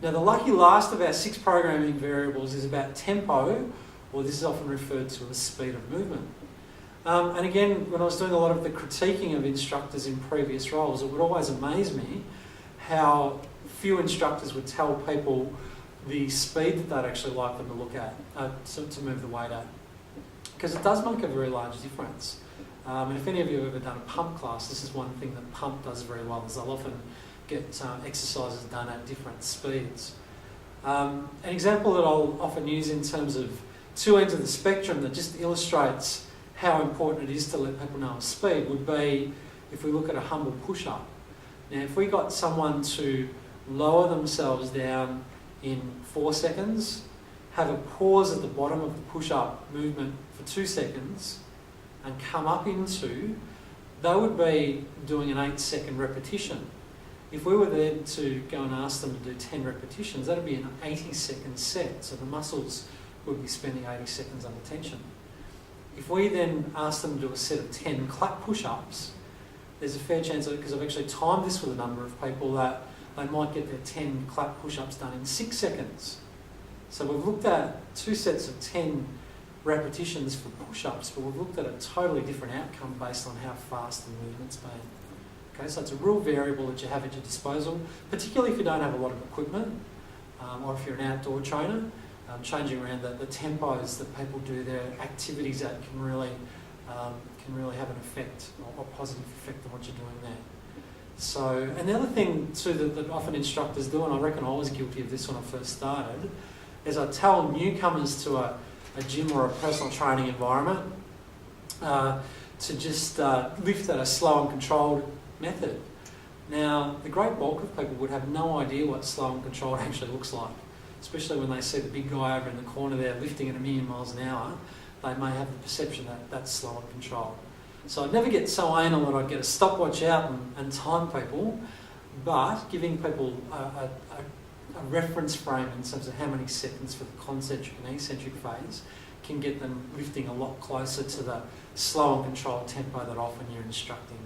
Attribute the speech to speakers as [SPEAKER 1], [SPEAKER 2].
[SPEAKER 1] Now the lucky last of our 6 programming variables is about tempo, or this is often referred to as speed of movement. And again, when I was doing a lot of the critiquing of instructors in previous roles, it would always amaze me how few instructors would tell people the speed that they'd actually like them to look at, to move the weight at. Because it does make a very large difference. And if any of you have ever done a pump class, this is one thing that pump does very well, is they'll often get exercises done at different speeds. An example that I'll often use in terms of 2 ends of the spectrum that just illustrates how important it is to let people know speed would be if we look at a humble push-up. Now, if we got someone to lower themselves down in 4 seconds, have a pause at the bottom of the push-up movement for 2 seconds, and come up into, they would be doing an 8-second repetition. If we were there to go and ask them to do 10 repetitions, that would be an 80-second set, so the muscles would be spending 80 seconds under tension. If we then ask them to do a set of 10 clap push-ups, there's a fair chance, because I've actually timed this with a number of people, that they might get their 10 clap push-ups done in 6 seconds. So we've looked at 2 sets of 10 repetitions for push-ups, but we've looked at a totally different outcome based on how fast the movement's been. Okay, so it's a real variable that you have at your disposal, particularly if you don't have a lot of equipment, or if you're an outdoor trainer. Changing around the tempos that people do their activities at can really have an effect, or a positive effect on what you're doing there. So, and the other thing too that often instructors do, and I reckon I was guilty of this when I first started, is I tell newcomers to a gym or a personal training environment to just lift at a slow and controlled method. Now, the great bulk of people would have no idea what slow and controlled actually looks like, especially when they see the big guy over in the corner there lifting at 1,000,000 miles an hour. They may have the perception that that's slow and controlled. So I'd never get so anal that I'd get a stopwatch out and time people, but giving people a reference frame in terms of how many seconds for the concentric and eccentric phase can get them lifting a lot closer to the slow and controlled tempo that often you're instructing.